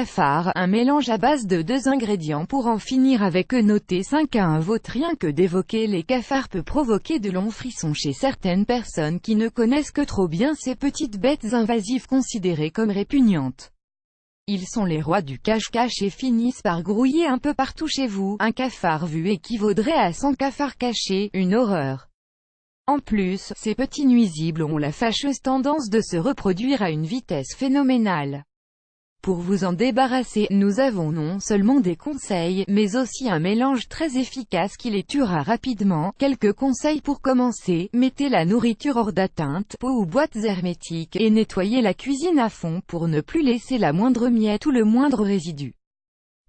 cafard, un mélange à base de 2 ingrédients pour en finir avec eux. Notez 5 à 1 vote. Rien que d'évoquer les cafards peut provoquer de longs frissons chez certaines personnes qui ne connaissent que trop bien ces petites bêtes invasives considérées comme répugnantes. Ils sont les rois du cache-cache et finissent par grouiller un peu partout chez vous. Un cafard vu équivaudrait à 100 cafards cachés, une horreur. En plus, ces petits nuisibles ont la fâcheuse tendance de se reproduire à une vitesse phénoménale. Pour vous en débarrasser, nous avons non seulement des conseils, mais aussi un mélange très efficace qui les tuera rapidement. Quelques conseils pour commencer: mettez la nourriture hors d'atteinte, pots ou boîtes hermétiques, et nettoyez la cuisine à fond pour ne plus laisser la moindre miette ou le moindre résidu.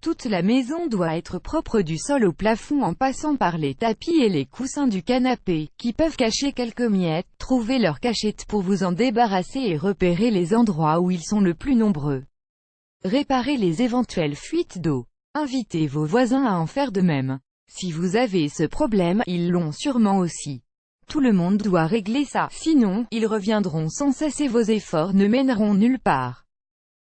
Toute la maison doit être propre du sol au plafond en passant par les tapis et les coussins du canapé, qui peuvent cacher quelques miettes. Trouvez leur cachette pour vous en débarrasser et repérez les endroits où ils sont le plus nombreux. Réparez les éventuelles fuites d'eau. Invitez vos voisins à en faire de même. Si vous avez ce problème, ils l'ont sûrement aussi. Tout le monde doit régler ça, sinon, ils reviendront sans cesse et vos efforts ne mèneront nulle part.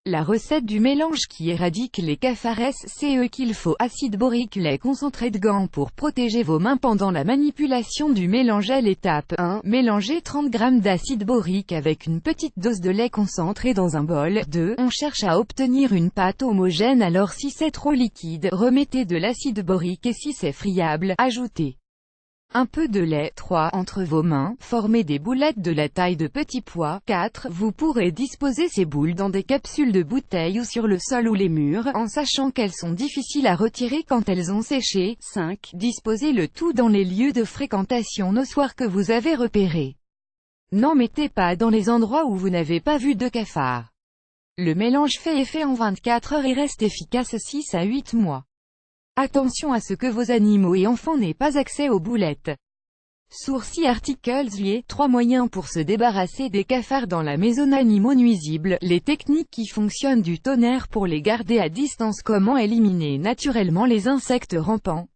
La recette du mélange qui éradique les cafards, c'est qu'il faut acide borique, lait concentré de gants pour protéger vos mains pendant la manipulation du mélange. À l'étape 1, mélangez 30 g d'acide borique avec une petite dose de lait concentré dans un bol. 2. On cherche à obtenir une pâte homogène, alors si c'est trop liquide, remettez de l'acide borique et si c'est friable, ajoutez un peu de lait. 3. Entre vos mains, formez des boulettes de la taille de petits pois. 4. Vous pourrez disposer ces boules dans des capsules de bouteilles ou sur le sol ou les murs, en sachant qu'elles sont difficiles à retirer quand elles ont séché. 5. Disposez le tout dans les lieux de fréquentation notoires que vous avez repérés. N'en mettez pas dans les endroits où vous n'avez pas vu de cafards. Le mélange fait effet en 24 heures et reste efficace 6 à 8 mois. Attention à ce que vos animaux et enfants n'aient pas accès aux boulettes. Source articles liés. 3 moyens pour se débarrasser des cafards dans la maison. Animaux nuisibles, les techniques qui fonctionnent du tonnerre pour les garder à distance. Comment éliminer naturellement les insectes rampants.